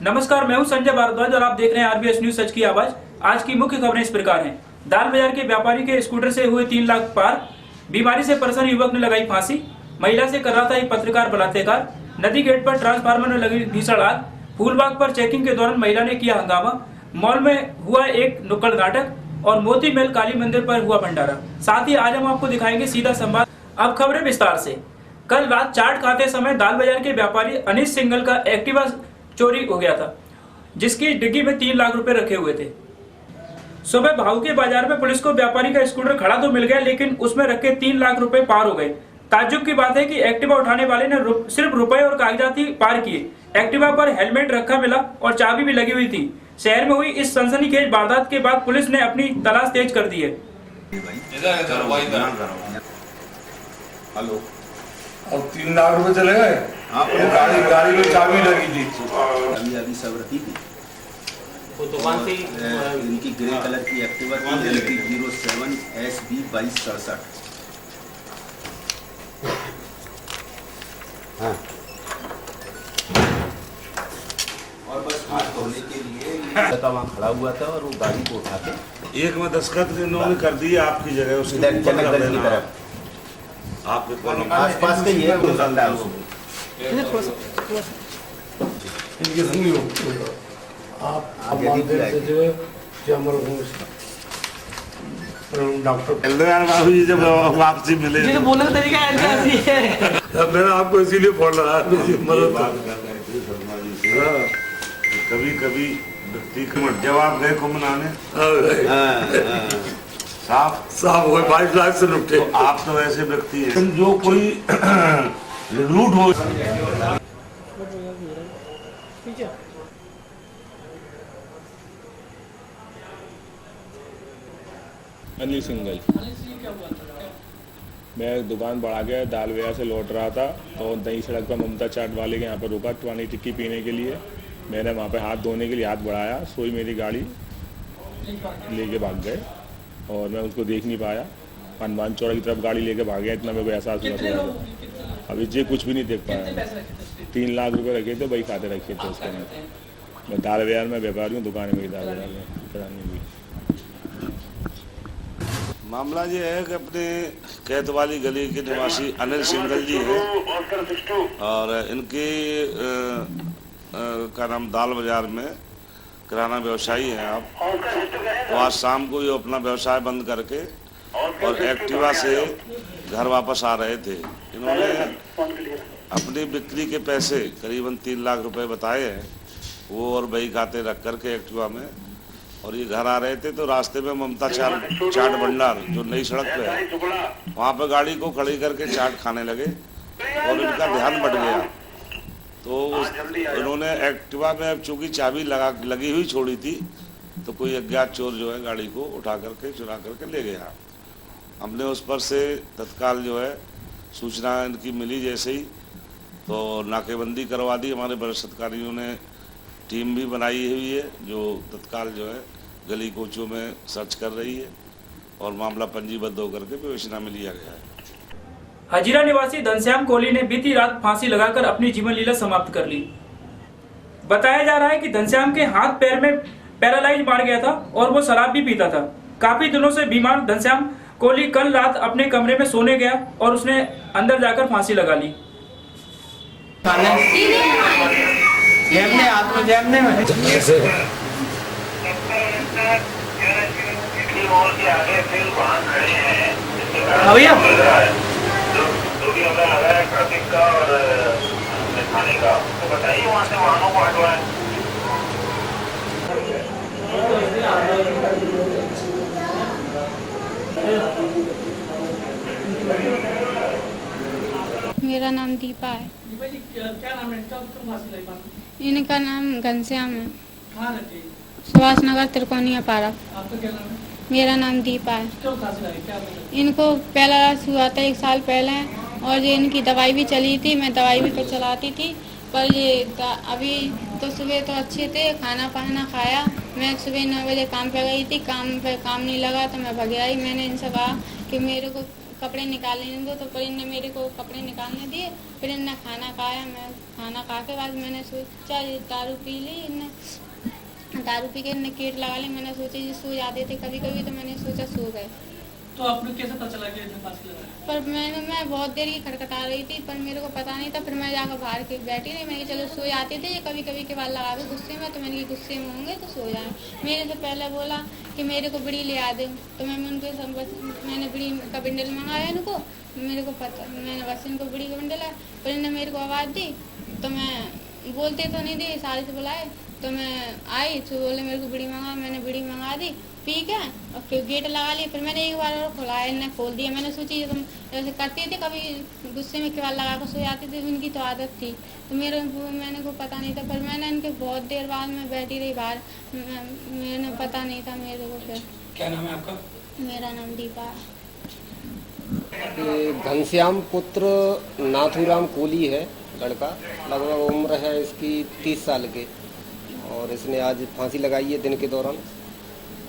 नमस्कार, मैं हूं संजय भारद्वाज और आप देख रहे हैं आरबीएस न्यूज सच की आवाज। आज की मुख्य खबरें इस प्रकार हैं। दाल बाजार के व्यापारी के स्कूटर से हुए 3 लाख पार, बीमारी से परेशान युवक ने लगाई फांसी, महिला से कर रहा था एक पत्रकार बलात्कार, नदी गेट पर ट्रांसफार्मर में लगी भीषण आग, फूलबाग पर चेकिंग के दौरान महिला ने किया हंगामा, मॉल में हुआ एक नुक्कड़ नाटक और मोती महल काली मंदिर पर हुआ भंडारा। साथ ही आज हम आपको दिखाएंगे सीधा संवाद। अब खबरें विस्तार से। कल रात चाट खाते समय दाल बाजार के व्यापारी अनिश सिंघल का एक्टिवा चोरी हो गया था, जिसकी डिग्गी में 3 लाख रुपए रखे हुए थे। सुबह भाऊ के बाजार में पुलिस को व्यापारी का स्कूटर खड़ा तो मिल गया, लेकिन उसमें रखे 3 लाख रुपए पार हो गए। ताज्जुब की बात है कि एक्टिवा उठाने वाले ने सिर्फ रुपए और कागजात ही पार किए। एक्टिवा पर हेलमेट रखा मिला और चाबी भी लगी हुई थी। शहर में हुई इस सनसनीखेज वारदात के बाद पुलिस ने अपनी तलाश तेज कर दी है। हेलो, और 3 लाख रुपए चले गए। हाँ, गाड़ी में चाबी लगी थी, अभी सब रखी थी। वो दुकान से इनकी ग्रे कलर की एक्टिवा थी, LP 07 SB 2267। हाँ, और बस हाथ धोने के लिए वहाँ खड़ा हुआ था और वो गाड़ी को उठा के एक में दस्तखत इन्होंने कर दी आपकी जगह, उसे जनकगंज की तरफ आपके कॉलोनी आसपास के ये दुकानदार इनकी सुनी हो आप जो डॉक्टर कल्याण बाबू जी जब वापसी मिले तो बोलने का तरीका ऐसी है। मैंने आपको इसीलिए फोन लगा कभी कभी व्यक्ति जब आप गए को मनाने साफ हो 22 लाख से लुटे, तो आप तो ऐसे व्यक्ति हैं जो कोई लूट हो। अनिल सिंघल। मैं दुकान बढ़ा गया दाल बाजार से लौट रहा था तो नई सड़क पर ममता चाट वाले के यहाँ पर रुका पानी टिक्की पीने के लिए। मैंने वहाँ पे हाथ धोने के लिए हाथ बढ़ाया, सोई मेरी गाड़ी लेके भाग गए और मैं उसको देख नहीं पाया। हनुमान चौड़ा की तरफ गाड़ी लेके भाग गया, इतना मेरे को एहसास हुआ थोड़ा। अभी जे कुछ भी नहीं देख पाया। 3 लाख रुपए रखे थे, वही खाते रखे थे उसके अंदर। मैं दाल बाजार में व्यापारी हूँ, दुकान में दाल बाजार में करानी हुई। मामला ये है कि अपने कैतवाली गली के निवासी अनिल सिंघल जी हैं और इनके का नाम दाल बाजार में किराना व्यवसायी हैं आप। तो आज शाम को ये अपना व्यवसाय बंद करके और एक्टिवा से घर वापस आ रहे थे। इन्होंने अपनी बिक्री के पैसे करीबन 3 लाख रुपए बताए हैं, वो और बही खाते रख करके एक्टिवा में, और ये घर आ रहे थे तो रास्ते में ममता चाट भंडार जो नई सड़क पे है, वहाँ पे गाड़ी को खड़ी करके चाट खाने लगे और इनका ध्यान बढ़ गया। तो इन्होंने एक्टिवा में चूंकि चाबी लगी हुई छोड़ी थी, तो कोई अज्ञात चोर जो है गाड़ी को उठा करके चुरा करके ले गया। हमने उस पर से तत्काल जो है सूचना इनकी मिली जैसे ही तो नाकेबंदी करवा दी। हमारे वरिष्ठ अधिकारियों ने टीम भी बनाई हुई है जो तत्काल जो है गली कोचों में सर्च कर रही है और मामला पंजीबद्ध होकर के विवेचना में लिया गया है। हजीरा निवासी घनश्याम कोहली ने बीती रात फांसी लगाकर अपनी जीवन लीला समाप्त कर ली। बताया जा रहा है कि घनश्याम के हाथ पैर में पैरालाइज मार गया था और वो शराब भी पीता था। काफी दिनों से बीमार घनश्याम कोहली कल रात अपने कमरे में सोने गया और उसने अंदर जाकर फांसी लगा ली। मेरा नाम दीपा है। क्या नाम है इनका? इनका नाम घनश्याम है। कहाँ रहते हैं? सुभाष नगर त्रिकोणिया पार्क। आपका क्या नाम है? मेरा नाम दीपा है। क्यों फांसी लगी? क्या वजह? इनको पहला रात हुआ था 1 साल पहले और ये इनकी दवाई भी चली थी, मैं दवाई भी तो चलाती थी, पर ये अभी तो सुबह तो अच्छे थे, खाना पाना खाया। मैं सुबह 9 बजे काम पे गई थी, काम नहीं लगा तो मैं भग आई। मैंने इनसे कहा कि मेरे को कपड़े निकालने दो, तो फिर इनने मेरे को कपड़े निकालने दिए। फिर इनने खाना खाया, मैं खाना खा के बाद मैंने सोचा ये दारू पी ली, इनने दारू पी के इनने केट लगा ली। मैंने सोचा ये सो जाते थे कभी कभी, तो मैंने सोचा सो गए। तो आपने कैसे पता चला कि इतने फांसी लगाई? पर मैं बहुत देर की खटखटा रही थी, पर मेरे को पता नहीं था। फिर मैं जाकर बाहर के बैठी रही। मैंने चलो सो जाते थे ये कभी कभी के बाद लगा दो गुस्से में, तो मैंने गुस्से में होंगे तो सो जाए। मेरे से पहले बोला कि मेरे को बीड़ी ले आ दे, तो मैंने बीड़ी का बंडल मंगाया इनको। मेरे को पता, मैंने बस इनको बीड़ी का बंडल है। फिर इन्होंने मेरे को आवाज़ दी, तो मैं बोलते तो नहीं दी, सारे से बुलाए तो मैं आई। तो बोले मेरे को बीड़ी मंगा, मैंने बीड़ी मंगा दी, पी के और फिर गेट लगा लिया। फिर मैंने एक बार और खुलाया, इन्हें खोल दिया। मैंने सोची तुम जैसे करती थी कभी गुस्से में केवल लगा कर सो जाती थी, इनकी तो आदत थी। तो मैंने को पता नहीं था। फिर मैंने इनके बहुत देर बाद में बैठी रही बाहर, मैंने पता नहीं था मेरे को। फिर क्या नाम है आपका? मेरा नाम दीपा है। घनश्याम पुत्र नाथूराम कोली है लड़का, लगभग उम्र है इसकी 30 साल के। और इसने आज फांसी लगाई है दिन के दौरान,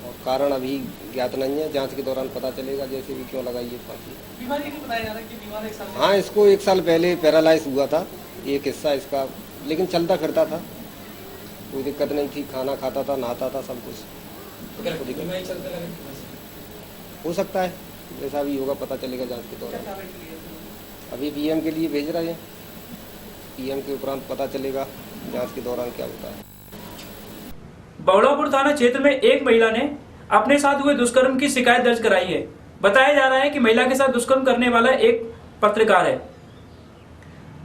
और कारण अभी ज्ञात नहीं है। जांच के दौरान पता चलेगा जैसे भी क्यों लगाई है फांसी। बीमारी क्यों बताया जा रहा है कि बीमार एक साल? हाँ, इसको 1 साल पहले पैरालाइज हुआ था, एक हिस्सा इसका, लेकिन चलता फिरता था, कोई दिक्कत नहीं थी, खाना खाता था, नहाता था, सब कुछ। हो सकता है जैसा भी होगा पता चलेगा जांच के दौरान। अभी पीएम के लिए भेज रहे हैं, पीएम के उपरांत पता चलेगा जांच के दौरान क्या होता है। बगड़ापुर थाना क्षेत्र में एक महिला ने अपने साथ हुए दुष्कर्म की शिकायत दर्ज कराई है। बताया जा रहा है कि महिला के साथ दुष्कर्म करने वाला एक पत्रकार है।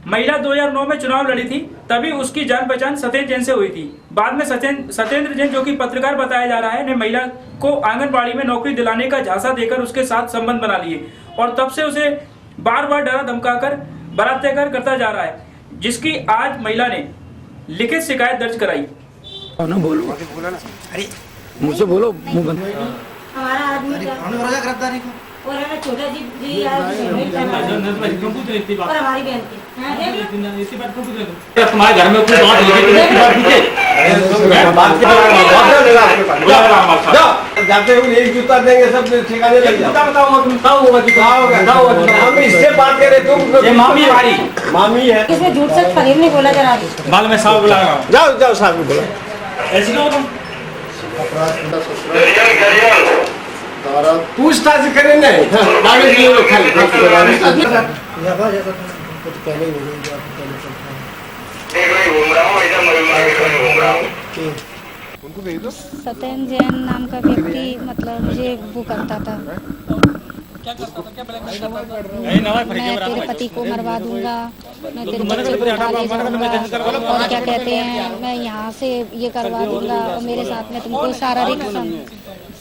महिला 2009 में चुनाव लड़ी थी, तभी उसकी जान पहचान सत्येंद्र जैन से हुई थी। बाद में सत्येंद्र जैन, जो कि पत्रकार बताया जा रहा है, ने महिला को आंगनबाड़ी में नौकरी दिलाने का झांसा देकर उसके साथ संबंध बना लिए और तब से उसे बार बार डरा धमकाकर बलात्कार करता जा रहा है, जिसकी आज महिला ने लिखित शिकायत दर्ज कराई। बोलो, अरे मुझसे बोलो, मुंह बंद। हमारा आदमी गिरफ्तारी को और है छोटा जी और हमारी बहन की तुम्हारे घर में कुछ जाते हुए एक जूता देंगे, सब ठिकाने लग जाओ। हम इससे बात करें, तुम ये मामी है, हमारी मामी है। इसमें झूठ सच फरीब नहीं बोला जरा। बाल में साहब बुला रहा हूँ। जाओ जाओ साहब को बोलो। ऐसे क्यों तुम पूछताछ करें नहीं, सत्येंद्र जैन नाम का व्यक्ति मतलब मुझे वो करता था, क्या करता था? क्या ब्लैकमेल करता था? मैं तेरे पति को मरवा दूंगा, मैं तेरे बच्चे को उठा ले जाऊंगा, और क्या कहते हैं मैं यहाँ से ये करवा दूंगा, और मेरे साथ में तुमको शारीरिक।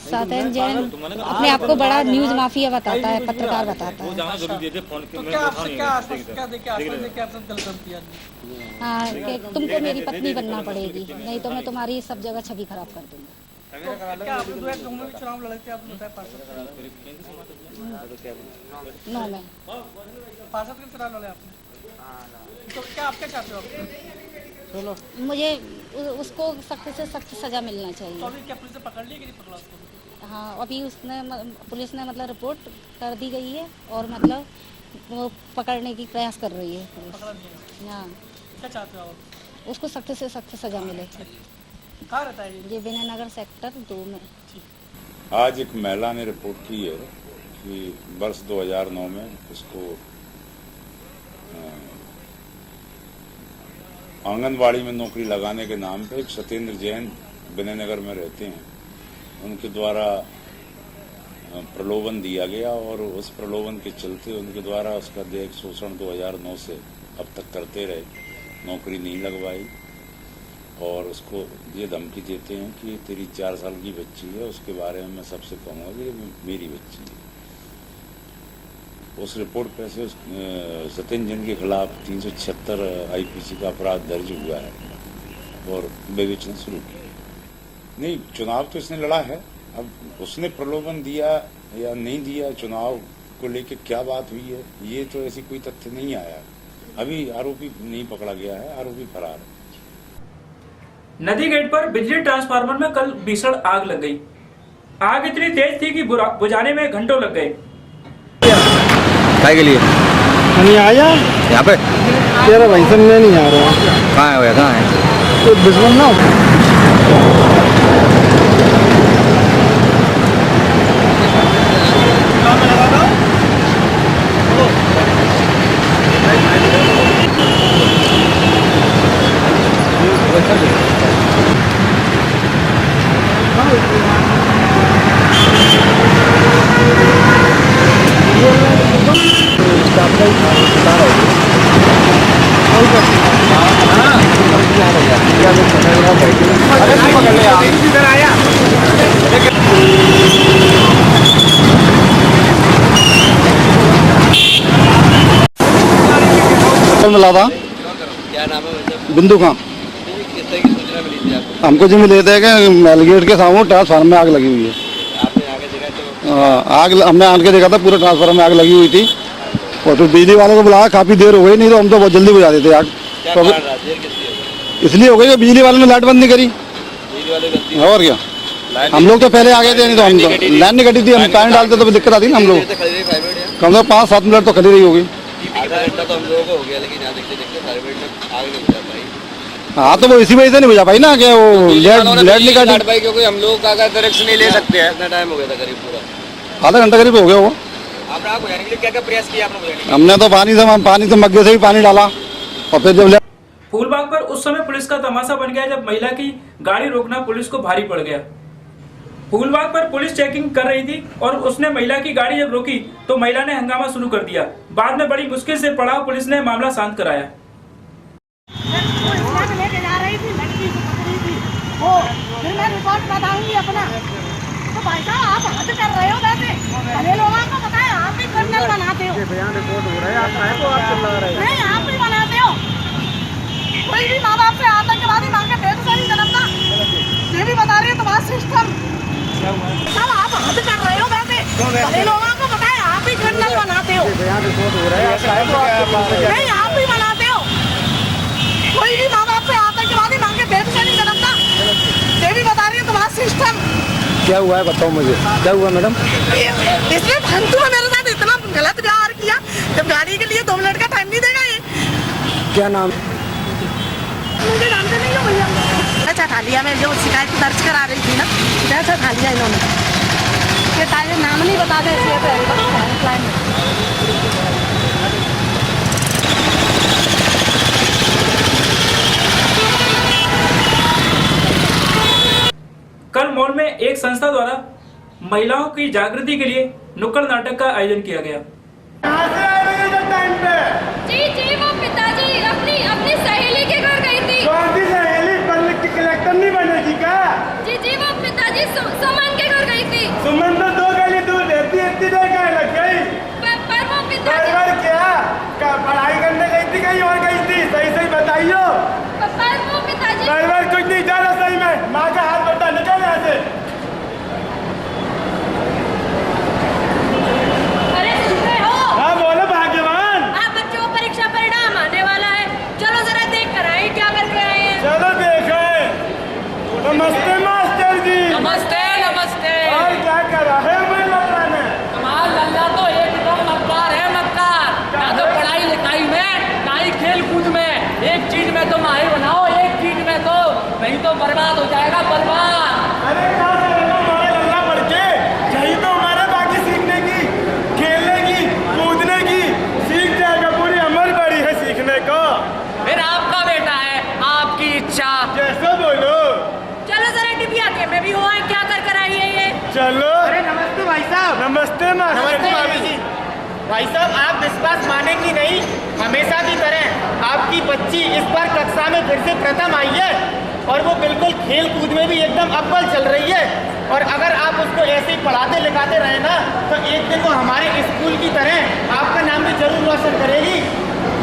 सत्येंद्र जैन अपने आप को बड़ा न्यूज माफिया बताता है, पत्रकार बताता है। तो क्या आपसे क्या आश्वासन देके आपने गलत किया? हाँ, कि तुमको मेरी पत्नी बनना पड़ेगी, नहीं तो मैं तुम्हारी सब जगह छवि खराब कर दूंगा। तो क्या आपने 2009 में चुनाव लड़े थे, आपने बताया पार्षद 9 में पार्षद के चुनाव लड़े आपने, तो क्या आप क्या चाहते हो? आप मुझे उसको सख्त से सख्त सजा मिलना तो चाहिए। अभी क्या पुलिस ने पकड़ लिया कि नहीं पकड़ा उसको? हाँ, अभी पुलिस ने मतलब रिपोर्ट कर दी गई है, और मतलब वो पकड़ने की प्रयास कर रही है पुलिस। पकड़ा नहीं है। हाँ, क्या चाहते हो आप? उसको सख्त से सख्त सजा मिले। कहाँ रहता है ये विनय नगर सेक्टर 2 में। आज एक महिला ने रिपोर्ट की है कि वर्ष 2009 में उसको आंगनबाड़ी में नौकरी लगाने के नाम पे एक सत्येंद्र जैन विनय नगर में रहते हैं, उनके द्वारा प्रलोभन दिया गया, और उस प्रलोभन के चलते उनके द्वारा उसका दैहिक शोषण 2009 से अब तक करते रहे, नौकरी नहीं लगवाई, और उसको ये धमकी देते हैं कि तेरी 4 साल की बच्ची है, उसके बारे में मैं सबसे कहूँगा कि ये मेरी बच्ची है। उस रिपोर्ट पर से सत्येंद्र जैन के खिलाफ 376 IPC का अपराध दर्ज हुआ है और विवेचना शुरू की। नहीं, चुनाव तो इसने लड़ा है, अब उसने प्रलोभन दिया या नहीं दिया, चुनाव को लेके क्या बात हुई है, ये तो ऐसी कोई तथ्य नहीं आया। अभी आरोपी नहीं पकड़ा गया है, आरोपी फरार है। नदी गेट पर बिजली ट्रांसफार्मर में कल भीषण आग लग गई। आग इतनी तेज थी कि बुझाने में घंटों लग गए। काय के लिए नहीं आया यहाँ पे तेरा भाई सब मैं नहीं आ रहा कहाँ है भैया, कहाँ है? तो दुश्मन ना मिला था। क्या नाम है? बिंदु खां। किस तरह की सूचना मिली थी आपको? हमको जो मिले थे कि मेलगेट के सामने ट्रांसफार्मर में आग लगी हुई है। आपने आगे देखा तो आग हमने आन के देखा था, पूरे ट्रांसफार्मर में आग लगी हुई थी। और तो बिजली वालों को बुलाया, काफ़ी देर हो गई, नहीं तो हम तो बहुत जल्दी बुझा देते आग। क्या तो कारण रहा? देर किसकी है? इसलिए हो गई कि बिजली वालों ने लाइट बंद नहीं करी। बिजली वाले गलती और क्या, हम लोग तो पहले आ गए थे, नहीं तो हम तो लाइन नहीं कटी थी, हम पानी डालते तो दिक्कत आती ना हम लोग। कम से कम 5-7 मिनट तो खड़ी रही होगी। आधा घंटा तो हम लोगों को हो गया, लेकिन यहाँ देखते देखते फायर ब्रिगेड में आग नहीं बुझा पाई। हाँ तो वो इसी वजह से नहीं बुझा पाई ना कि वो लाइट नहीं काटी भाई, क्योंकि हम लोग का डायरेक्शन नहीं ले सकते हैं। कितना टाइम हो गया था करीब? पूरा आधा घंटा करीब हो गया वो। आपने आग बुझाने के लिए क्या क्या प्रयास किया आपने बुझाने के लिए? हमने तो पानी से मग्गे से भी पानी डाला और फिर जब फूलबाग पर उस समय पुलिस का तमाशा बन गया जब महिला की गाड़ी रोकना पुलिस को भारी पड़ गया। फूलबाग पर पुलिस चेकिंग कर रही थी और उसने महिला की गाड़ी जब रोकी तो महिला ने हंगामा शुरू कर दिया। बाद में बड़ी मुश्किल से पड़ाव पुलिस ने मामला शांत कराया। लेके जा रही थी, लड़की को पकड़ी थी वो, फिर मैं रिपोर्ट बताऊंगी अपना। तो भाई साहब आप हद कर रहे हो वैसे, भले लोगों को पता है, आप भी क्रिमिनल बनाते हो। बयान रिपोर्ट हो रहा है, आप काहे को आप चिल्ला रहे हो? नहीं, आप भी बनाते हो। कोई भी माँ बाप से आतंकवादी मांग के पेट से नहीं जन्मता, ये भी बता रही है तुम्हारा सिस्टम। साहब आप हद कर रहे हो वैसे, भले लोगों को पता है, आप भी क्रिमिनल बनाते हो। बयान रिपोर्ट हो रहा है, आप काहे को आप चिल्ला रहे हो? नहीं, आप भी बनाते हो। कोई भी माँ बाप से आतंकवादी मांग के पेट से नहीं जन्मता, ये भी बता रही है तुम्हारा सिस्टम। क्या हुआ है बताओ मुझे, क्या हुआ मैडम? इसने भंतु ने मेरे साथ इतना गलत व्यवहार किया, जब गाड़ी के लिए 2 मिनट का टाइम नहीं देगा ये। क्या नाम? मुझे जानते नहीं हो भैया। अच्छा थालिया में जो शिकायत दर्ज करा रही थी ना, जैसा थालिया इन्होंने ये ताले नाम नहीं बता दे कल मॉल में एक संस्था द्वारा महिलाओं की जागृति के लिए नुक्कड़ नाटक का आयोजन किया गया। जी वो पिताजी अपनी सहेली के घर गई थी। कौन सी सहेली? कलेक्टर नहीं बनेगी क्या? जी वो पिताजी सुमन के घर गई थी। सुमन तो 2 गली दूर रहती है, इतनी देर क्या लग गई? पर वो पिताजी क्या पढ़ाई करने गई थी, कहीं और गई थी? सही बताइयो। पर वो पिताजी कुछ नहीं जाना सही में, माँ का हाथ बटा निकल यहाँ से। अरे सुन रहे हो? हाँ बोलो भाग्यवान। आप बच्चों को परीक्षा परिणाम आने वाला है, चलो जरा देख कर आए क्या करके आए हैं। चलो देखे। नमस्ते मास्टर जी। नमस्ते नमस्ते। और क्या करा है हमारे लल्ला ने? हमारा लल्ला तो एकदम मक्कार है, मक्कार। ना तो पढ़ाई लिखाई में, ना ही खेल कूद में। एक चीज में तो माहिर बनाओ, एक चीज में तो, नहीं तो बर्बाद हो जाएगा, बर्बाद। अरे कहाँ से लगा हमारे लल्ला पढ़ के? यही तो हमारे बाकी सीखने की, खेलने की, कूदने की सीख जाएगा, पूरी उम्र बड़ी है सीखने को। फिर आपका बेटा है, आपकी इच्छा। जैसा बोलो। चलो जरा डिबिया के में भी हो आए, क्या कर आई है ये। चलो। अरे नमस्ते भाई साहब। नमस्ते मास्टर। नमस्ते भाभी जी। भाई साहब आप विश्वास मानेंगी नहीं, हमेशा की तरह आपकी बच्ची इस बार कक्षा में फिर से प्रथम आई है और वो बिल्कुल खेल कूद में भी एकदम अव्वल चल रही है। और अगर आप उसको ऐसे ही पढ़ाते लिखाते रहे ना, तो एक दिन वो हमारे स्कूल की तरह आपका नाम भी जरूर रोशन करेगी।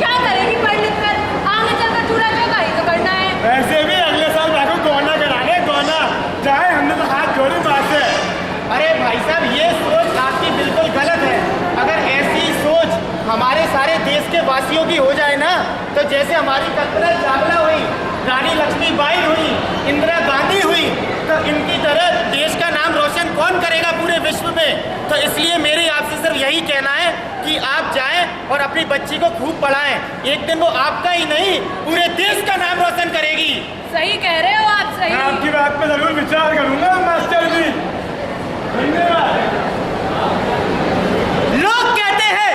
क्या करेगी पढ़ लिख कर? आगे चलकर चूल्हा चौका ही तो करना है। वैसे भी अगले साल बाको गौना कराने, गौना चाहे हमने तो हाथ जोड़े बात से। अरे भाई साहब ये सोच आपकी बिल्कुल गलत है। अगर ऐसी सोच हमारे सारे देश के वासियों की हो जाए ना, तो जैसे हमारी कल्पना चावला हुई, रानी लक्ष्मीबाई हुई, इंदिरा गांधी हुई, तो इनकी तरह देश का नाम रोशन कौन कौन करेगा पूरे विश्व में। तो इसलिए मेरे आपसे सिर्फ यही कहना है कि आप जाएं और अपनी बच्ची को खूब पढ़ाएं। एक दिन वो आपका ही नहीं पूरे देश का नाम रोशन करेगी। सही कह रहे हो आप, सही। मैं आपकी बात पे जरूर विचार करूंगा मास्टर जी। धन्यवाद। लोग कहते हैं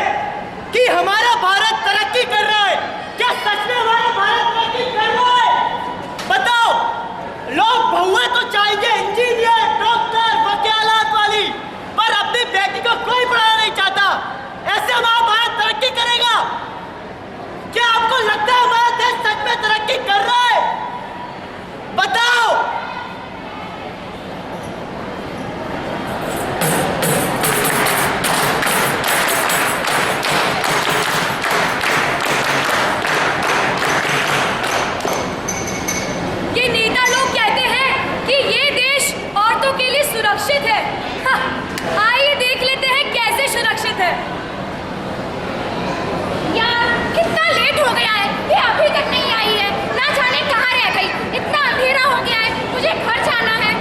कि हमारा भारत तरक्की कर रहा है। क्या सच में हमारा भारत तरक्की कर रहा है? बताओ। लोग बहुएं तो चाहिए इंजीनियर, डॉक्टर, वकालत वाली, पर अपनी बेटी को कोई पढ़ाना नहीं चाहता। ऐसे हमारा भारत तरक्की करेगा? क्या आपको लगता है हमारा देश सच में तरक्की कर रहा है? बताओ। ये नेता लोग कहते हैं कि ये देश औरतों के लिए सुरक्षित है। हाँ, आइए देख लेते हैं कैसे सुरक्षित है। यार कितना लेट हो गया है, ये अभी तक नहीं आई है। ना जाने कहाँ रह गई। इतना अंधेरा हो गया है, मुझे घर जाना है।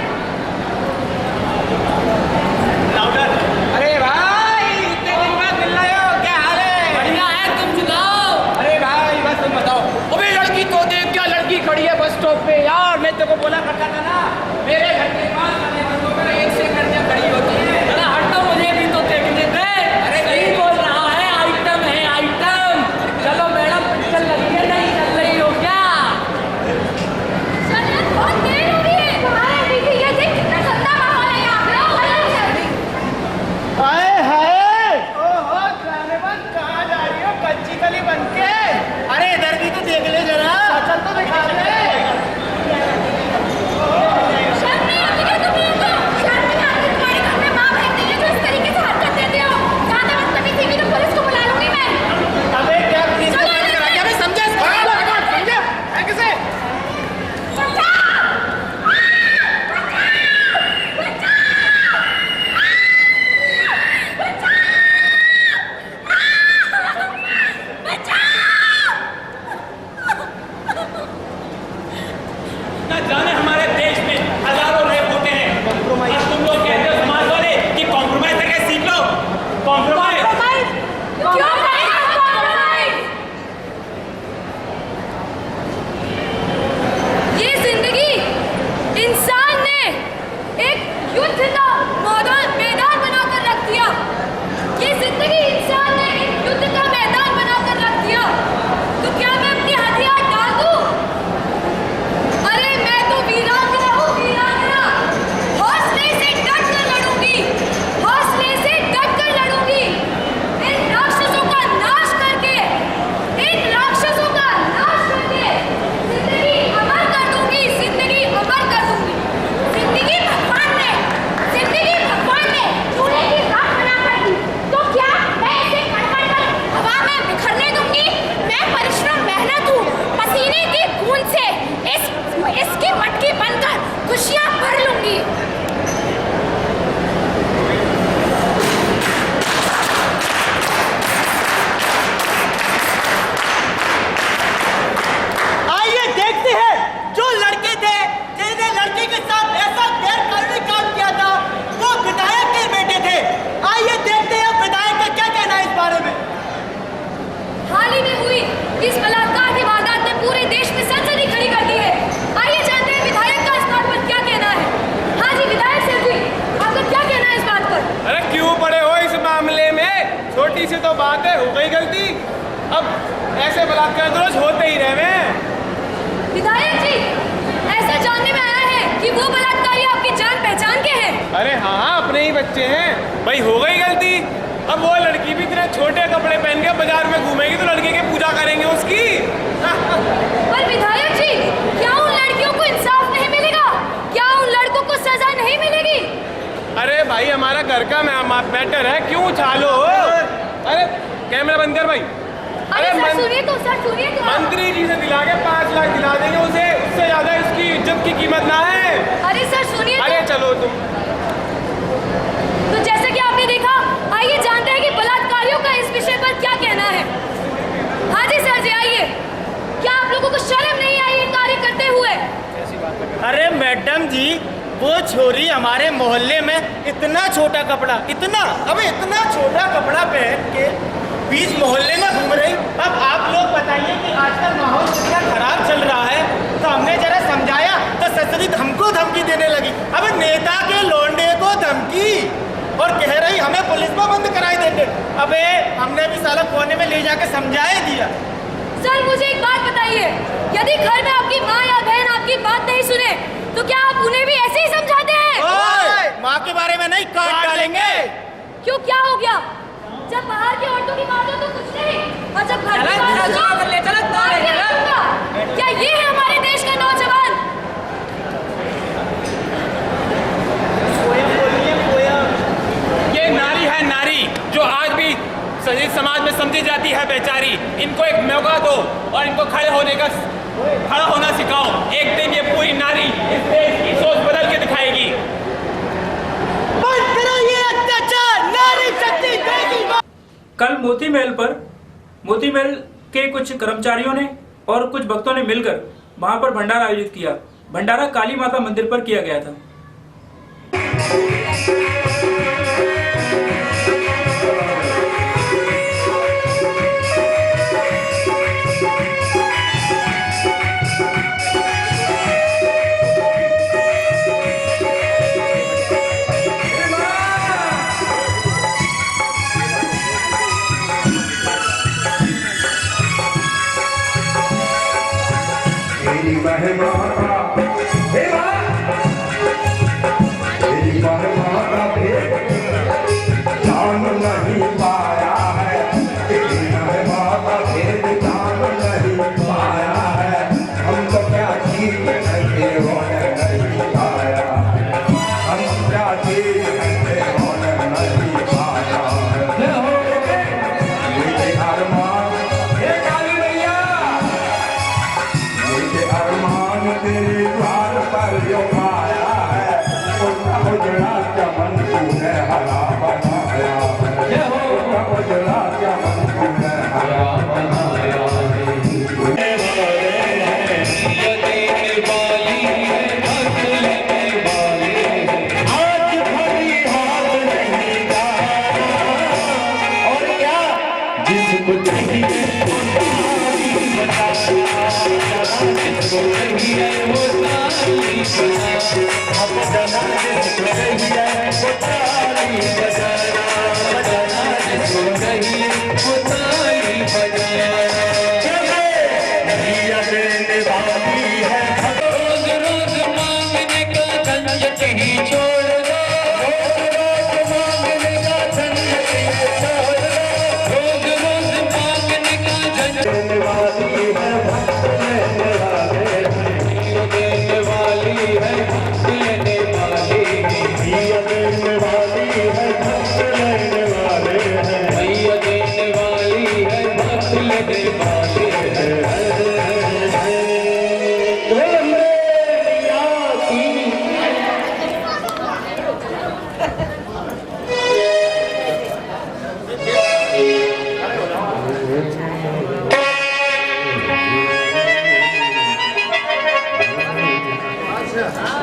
अरे भाई इतने दिन बाद मिल रहे हो, क्या हाल है? बढ़िया है, तुम सुनाओ। अरे भाई बस तुम बताओ। अबे लड़की तो देख, क्या लड़की खड़ी है बस स्टॉप पे। यार मैं तेरे को बोला करता था ना, मेरे घर के पास आने बंदों में एक से करके खड़ी होती है। अरे हटो, मुझे भी तो देखने दे। अरे सही बोल रहा है, आइटम है आइटम। चलो मैडम, पिक्चर लगी है, नहीं चल रही हो क्या? चल यार, बहुत देर हो रही है। अरे दीदी ये देख कितना गंदा माहौल है यहाँ पे। चलो जल्दी। हाय हाय, ओहो ड्रामेबाज कहाँ जा रही हो कच्ची कली बनके? अरे इधर भी तो देख ले जरा, चल तो दिखा दे। शर्म नहीं आती क्या तुम लोगों को? शर्म नहीं आती? तुम्हारे घर में माँ बहन नहीं है जो इस तरीके से हरकत देते हो। ज़्यादा बदतमीजी की तो पुलिस को बुला लूंगी मैं। अबे क्या प्लीज चलो इधर से। अबे समझे समझे है किसे? ना जाने हमारे देश में हजारों रेप होते हैं। और तुम लोग कहते हो समाज वाले कि कॉम्प्रोमाइज करके सीख लो। कॉम्प्रोमाइज क्यों करेगा कॉम्प्रोमाइज? ये जिंदगी इंसान ने एक युद्ध का मैदान बनाकर रख दिया। ये जिंदगी इंसान ने एक युद्ध का मैदान बनाकर रख दिया। तो क्या मैं अपनी हथियार डाल दूं? अरे मैं तो वीरांगना हूँ, वीरांगना। हौसले से डट कर लड़ूंगी, हौसले से डट कर लड़ूंगी। इन राक्षसों का नाश करके, इन राक्षसों का नाश करके जिंदगी अमर कर दूंगी, जिंदगी अमर कर दूंगी। जिंदगी भगवान ने चूल्हे की राख बनाकर दी, तो क्या मैं इसे कड़कड़ कर हवा में बिखरने दूंगी? मैं परिश्रम मेहनत हूँ, पसीने की बूंद से इसकी मटकी बनकर खुशियां भर लूंगी। आइए देखते हैं जो लड़के थे जिन्होंने लड़की के साथ ऐसा गैरकानूनी काम किया था, वो विधायक के बेटे थे। आइए देखते हैं विधायक का क्या कहना है इस बारे में। हाल ही में हुई इस बलात्कार की वारदात ने पूरे देश में सनसनी खड़ी कर दी है। आइए जानते हैं विधायक का इस बात पर क्या कहना है। हाँ जी विधायक सिंह जी, आपका क्या कहना है इस बात पर? अरे क्यों पड़े हो इस मामले में? छोटी सी तो बात है, हो गई गलती। अब ऐसे बलात्कार तो रोज होते ही रहे। विधायक जी, ऐसा जानने में आया है कि वो बलात्कारी आपकी जान पहचान के हैं। अरे हाँ, अपने ही बच्चे हैं भाई, हो गई गलती। अब वो लड़की भी इतने छोटे कपड़े पहन के बाजार में घूमेगी तो लड़के की पूजा करेंगे उसकी। पर विधायक जी, क्या उन लड़कियों को इंसाफ नहीं मिलेगा? क्या उन लड़कों को सजा नहीं मिलेगी? अरे भाई हमारा घर का मैटर है, क्यों छालो? अरे कैमरा बंद कर भाई। अरे सर सुनिए तो, सर सुनिए तो। मंत्री जी से दिला के 5 लाख दिला देंगे उसे, उससे ज्यादा इसकी इज्जत की कीमत ना है। अरे सर सुनिए। अरे चलो तुम। तो जैसे कि आपने देखा, आइए जानते हैं कि बलात्कारियों का इस विषय पर क्या कहना है। हाँ जी सर जी, आइए। क्या आप लोगों को शर्म नहीं आई ये कार्य करते हुए? अरे मैडम जी, वो छोरी हमारे मोहल्ले में इतना छोटा कपड़ा, इतना छोटा कपड़ा पहन के बीच मोहल्ले में घूम रही। अब आप लोग बताइए कि आजकल माहौल कितना खराब चल रहा है। तो हमने जरा समझाया तो ससुरी हमको धमकी देने लगी। अब नेता के लौंडे को धमकी और कह रही हमें पुलिस में बंद कराई देंगे। अबे हमने भी साला कोने में ले जाके समझा ही दिया। सर मुझे एक बात बताइए, यदि घर में आपकी माँ या बहन आपकी बात नहीं सुने तो क्या आप उन्हें भी ऐसे ही समझाते हैं? माँ के बारे में नहीं, काट डालेंगे। क्यों, क्या हो गया? जब बाहर की औरतों की बात हो तो कुछ नहीं, और जब घर की बात हो तो क्या ये है हमारे देश का नौजवान? ये नारी है, नारी जो आज भी समाज में समझी जाती है बेचारी। इनको एक मौका दो और इनको खड़ा होना सिखाओ। एक दिन ये पूरी नारी इस देश की सोच बदल के दिखाएगी। कल मोती महल के कुछ कर्मचारियों ने और कुछ भक्तों ने मिलकर वहां पर भंडारा आयोजित किया। भंडारा काली माता मंदिर पर किया गया था।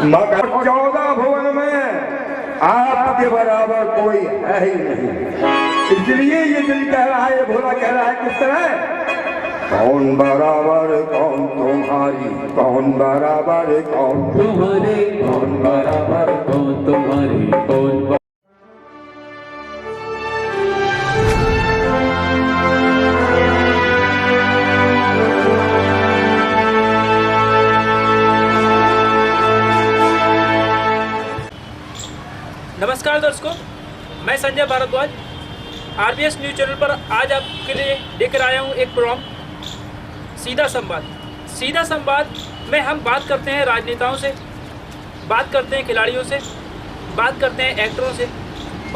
मगर 14 भुवन में आपके बराबर कोई है ही नहीं। इसलिए ये दिल कह रहा है, भोला कह रहा है किस तरह, कौन बराबर कौन तुम्हारी, कौन बराबर कौन तुम्हारे, कौन बराबर कौन तुम्हारी, कौन। नमस्कार दर्शकों, मैं Sanjay Bhardwaj RBS news channel पर आज आपके लिए लेकर आया हूं एक प्रोग्राम सीधा संवाद। सीधा संवाद में हम बात करते हैं राजनेताओं से, बात करते हैं खिलाड़ियों से, बात करते हैं एक्टरों से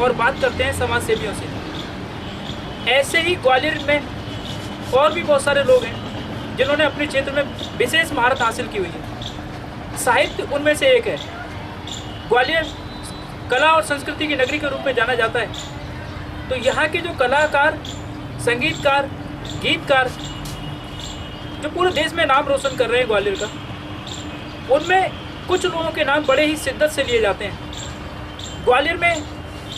और बात करते हैं समाज सेवियों से। ऐसे ही ग्वालियर में और भी बहुत सारे लोग हैं जिन्होंने अपने क्षेत्र में विशेष महारत हासिल की हुई है। साहित्य उनमें से एक है। ग्वालियर कला और संस्कृति की नगरी के रूप में जाना जाता है। तो यहाँ के जो कलाकार, संगीतकार, गीतकार जो पूरे देश में नाम रोशन कर रहे हैं ग्वालियर का, उनमें कुछ लोगों के नाम बड़े ही शिद्दत से लिए जाते हैं। ग्वालियर में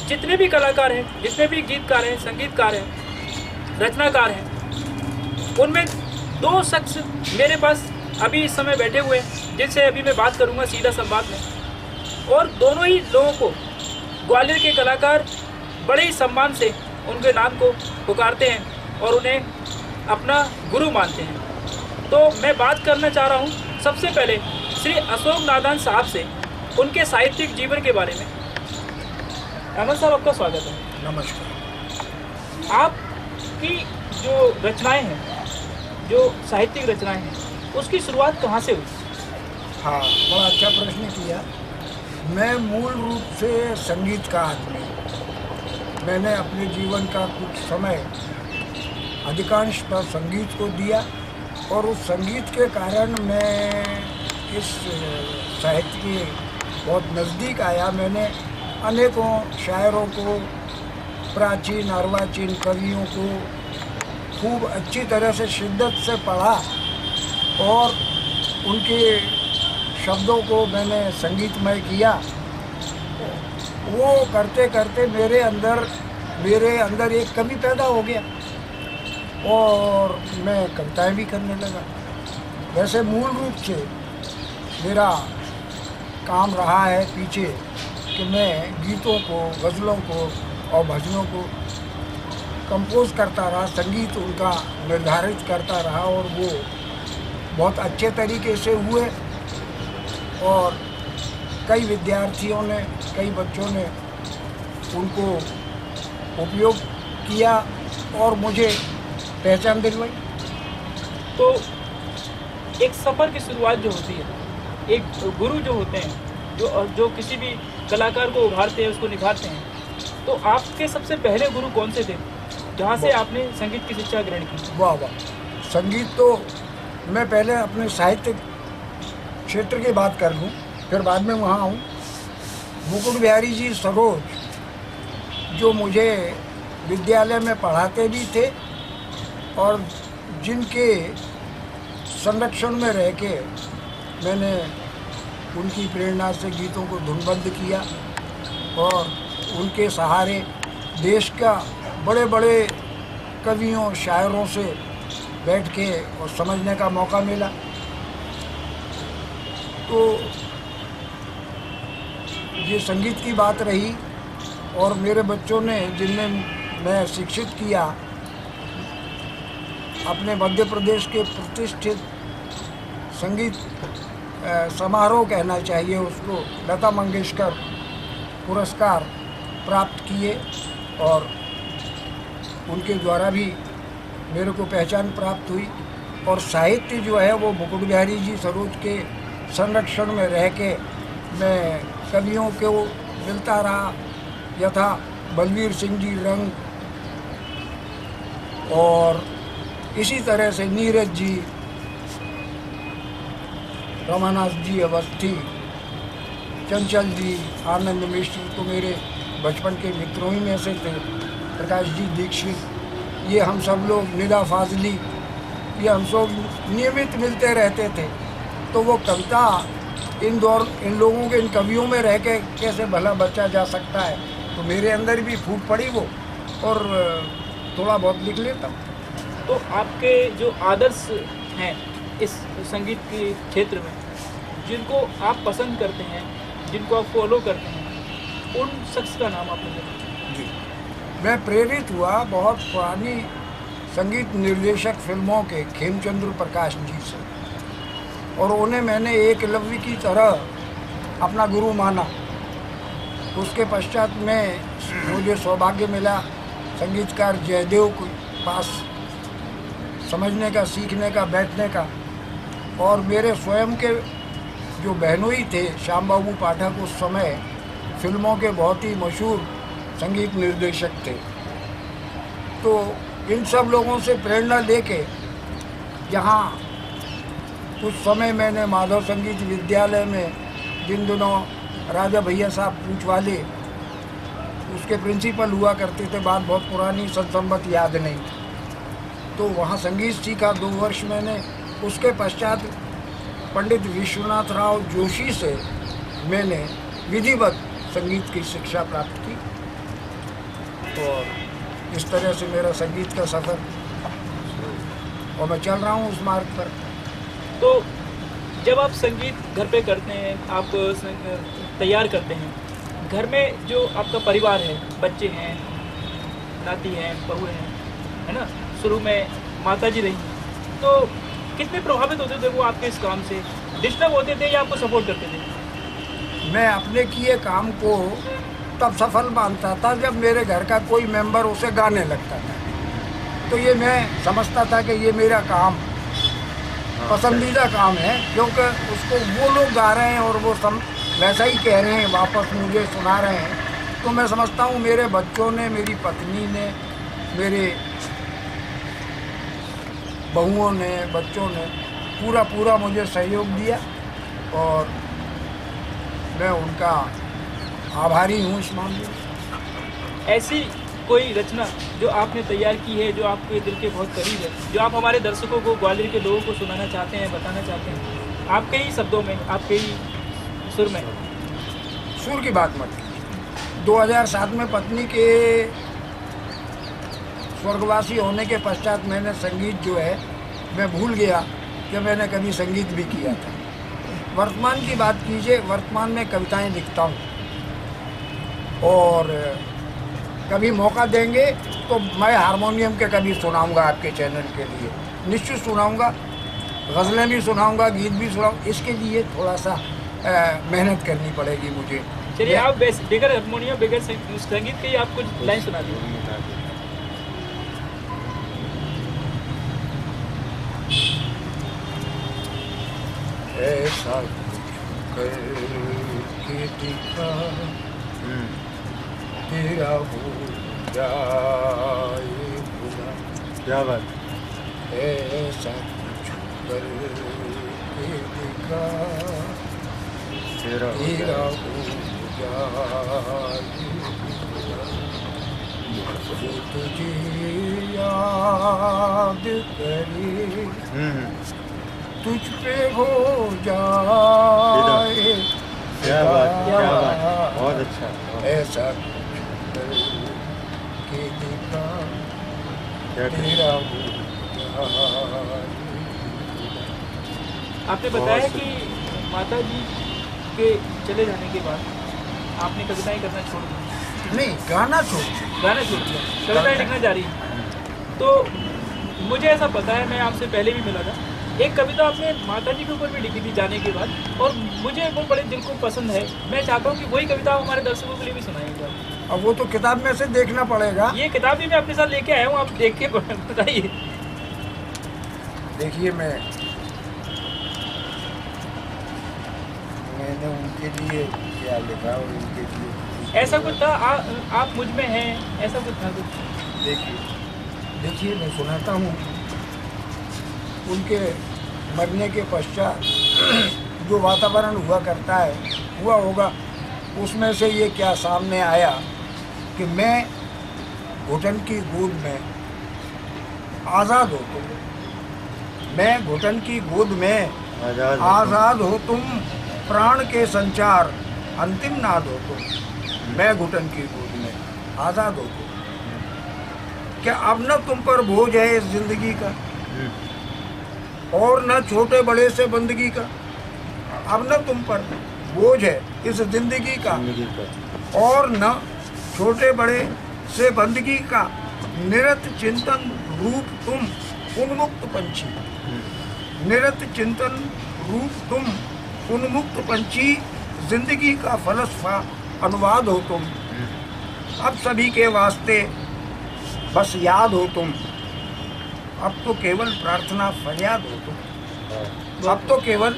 जितने भी कलाकार हैं, जितने भी गीतकार हैं, संगीतकार हैं, रचनाकार हैं, उनमें दो शख्स मेरे पास अभी इस समय बैठे हुए हैं, जिनसे अभी मैं बात करूंगा सीधा संवाद में। और दोनों ही लोगों को ग्वालियर के कलाकार बड़े ही सम्मान से उनके नाम को पुकारते हैं और उन्हें अपना गुरु मानते हैं। तो मैं बात करना चाह रहा हूँ सबसे पहले श्री अशोक नादान साहब से, उनके साहित्यिक जीवन के बारे में। अहमद साहब, आपका स्वागत है। नमस्कार। आपकी जो रचनाएं हैं, जो साहित्यिक रचनाएं हैं, उसकी शुरुआत कहाँ से हुई? हाँ, बड़ा अच्छा प्रश्न किया। मैं मूल रूप से संगीत का आदमी। मैंने अपने जीवन का कुछ समय अधिकांशतः संगीत को दिया और उस संगीत के कारण मैं इस साहित्य के बहुत नज़दीक आया। मैंने अनेकों शायरों को, प्राचीन अर्वाचीन कवियों को खूब अच्छी तरह से शिद्दत से पढ़ा और उनके शब्दों को मैंने संगीतमय किया। वो करते करते मेरे अंदर एक कवि पैदा हो गया और मैं कविताएं भी करने लगा। वैसे मूल रूप से मेरा काम रहा है पीछे कि मैं गीतों को, गज़लों को और भजनों को कंपोज करता रहा, संगीत उनका निर्धारित करता रहा और वो बहुत अच्छे तरीके से हुए और कई विद्यार्थियों ने, कई बच्चों ने उनको उपयोग किया और मुझे पहचान दिलवाई। तो एक सफ़र की शुरुआत जो होती है, एक गुरु जो होते हैं, जो किसी भी कलाकार को उभारते हैं, उसको निखारते हैं, तो आपके सबसे पहले गुरु कौन से थे जहाँ से आपने संगीत की शिक्षा ग्रहण की? वाह वाह, संगीत तो मैं पहले अपने साहित्य क्षेत्र की बात कर लूँ, फिर बाद में वहाँ आऊँ। मुकुट बिहारी जी सरोज जो मुझे विद्यालय में पढ़ाते भी थे और जिनके संरक्षण में रह के मैंने उनकी प्रेरणा से गीतों को धुनबद्ध किया और उनके सहारे देश का बड़े बड़े कवियों, शायरों से बैठ के और समझने का मौका मिला। तो ये संगीत की बात रही और मेरे बच्चों ने, जिन्हें मैं शिक्षित किया, अपने मध्य प्रदेश के प्रतिष्ठित संगीत समारोह कहना चाहिए उसको, लता मंगेशकर पुरस्कार प्राप्त किए और उनके द्वारा भी मेरे को पहचान प्राप्त हुई। और साहित्य जो है वो मुकुट बिहारी जी सरोज के संरक्षण में रह के मैं कवियों को मिलता रहा, यथा बलवीर सिंह जी रंग और इसी तरह से नीरज जी, रमानाथ जी अवस्थी, चंचल जी, आनंद मिश्र तो मेरे बचपन के मित्रों ही में से थे, प्रकाश जी दीक्षित, ये हम सब लोग, निदा फाजली, ये हम सब नियमित मिलते रहते थे। तो वो कविता इन लोगों के, इन कवियों में रह के कैसे भला बचा जा सकता है, तो मेरे अंदर भी फूट पड़ी वो और थोड़ा बहुत लिख लेता हूँ। तो आपके जो आदर्श हैं इस संगीत के क्षेत्र में, जिनको आप पसंद करते हैं, जिनको आप फॉलो करते हैं, उन शख्स का नाम आप मुझे जी। मैं प्रेरित हुआ बहुत पुरानी संगीत निर्देशक फिल्मों के खेमचंद्र प्रकाश जी से और उन्हें मैंने एकलव्य की तरह अपना गुरु माना। उसके पश्चात में मुझे सौभाग्य मिला संगीतकार जयदेव के पास समझने का, सीखने का, बैठने का। और मेरे स्वयं के जो बहनोई थे, श्याम बाबू पाठक, उस समय फिल्मों के बहुत ही मशहूर संगीत निर्देशक थे। तो इन सब लोगों से प्रेरणा लेके यहाँ कुछ समय मैंने माधव संगीत विद्यालय में, जिन दिनों राजा भैया साहब पूछ वाले उसके प्रिंसिपल हुआ करते थे, बात बहुत पुरानी, संसंबत याद नहीं थी, तो वहाँ संगीत सीखा 2 वर्ष मैंने। उसके पश्चात पंडित विश्वनाथ राव जोशी से मैंने विधिवत संगीत की शिक्षा प्राप्त की और इस तरह से मेरा संगीत का सफ़र, और मैं चल रहा हूँ उस मार्ग पर। तो जब आप संगीत घर पे करते हैं, आप तैयार करते हैं, घर में जो आपका परिवार है, बच्चे हैं, नाती हैं, बहू हैं, है ना, शुरू में माता जी रही, तो कितने प्रभावित होते थे वो आपके इस काम से? डिस्टर्ब होते थे या आपको सपोर्ट करते थे? मैं अपने किए काम को तब सफल मानता था जब मेरे घर का कोई मेंबर उसे गाने लगता था, तो ये मैं समझता था कि ये मेरा काम पसंदीदा काम है, क्योंकि उसको वो लोग गा रहे हैं और वो वैसा ही कह रहे हैं, वापस मुझे सुना रहे हैं, तो मैं समझता हूँ मेरे बच्चों ने, मेरी पत्नी ने, मेरे बहुओं ने, बच्चों ने पूरा मुझे सहयोग दिया और मैं उनका आभारी हूँ इस मामले में। ऐसी कोई रचना जो आपने तैयार की है, जो आपके दिल के बहुत करीब है, जो आप हमारे दर्शकों को, ग्वालियर के लोगों को सुनाना चाहते हैं, बताना चाहते हैं, आपके ही शब्दों में, आपके ही सुर में? सुर की बात मत कीजिए। 2007 में पत्नी के स्वर्गवासी होने के पश्चात मैंने संगीत जो है, मैं भूल गया कि मैंने कभी संगीत भी किया था। वर्तमान की बात कीजिए, वर्तमान में कविताएं लिखता हूँ और कभी मौका देंगे तो मैं हारमोनियम के कभी सुनाऊंगा आपके चैनल के लिए, निश्चित सुनाऊंगा, गज़लें भी सुनाऊंगा, गीत भी सुनाऊंगा। इसके लिए थोड़ा सा मेहनत करनी पड़ेगी मुझे। चलिए, आप बगैर हारमोनियम, बगैर संगीत के ही आप कुछ लाइन सुना दीजिए। ऐसा करके दिखा तेरा हो जाए खुदा। क्या बात, ऐसा कुछ करके दिखा तेरा हो जाए खुदा। तुझे याद करे तुझ पे हो जाए। क्या बात, क्या बात, बहुत अच्छा। ऐसा के दिखा तेरा हो जाए। आपने बताया कि माता जी के चले जाने के बाद आपने कविताएं करना छोड़ दी? नहीं, गाना छोड़ दिया, कविताएं लिखना जारी है। तो मुझे ऐसा पता है, मैं आपसे पहले भी मिला था, एक कविता आपने माता जी के ऊपर भी लिखी थी जाने के बाद, और मुझे वो बड़े दिल को पसंद है। मैं चाहता हूँ कि वही कविता आप हमारे दर्शकों के लिए भी सुनाएंगे। अब वो तो किताब में से देखना पड़ेगा। ये किताब भी मैं अपने साथ लेके आया हूँ, आप देख के बताइए। देखिए, मैंने उनके लिए क्या लिखा और उनके लिए ऐसा कुछ था, आप मुझ में हैं, ऐसा कुछ था कुछ? देखिए मैं सुनाता हूँ। उनके मरने के पश्चात जो वातावरण हुआ करता है, हुआ होगा, उसमें से ये क्या सामने आया कि मैं घुटन की गोद में आज़ाद हो तुम, मैं घुटन की गोद में आज़ाद हो तुम, प्राण के संचार अंतिम नाद हो तुम। मैं घुटन की गोद में आज़ाद हो तुम। क्या अब न तुम पर बोझ है इस जिंदगी का, और न छोटे बड़े से बंदगी का। अब न तुम पर बोझ है इस जिंदगी का, और न छोटे बड़े से बंदगी का। निरत चिंतन रूप तुम उन्मुक्त पंछी, निरत चिंतन रूप तुम उन्मुक्त पंछी। जिंदगी का फलसफा अनुवाद हो तुम। अब सभी के वास्ते बस याद हो तुम। अब तो केवल प्रार्थना फरियाद हो तुम। अब तो केवल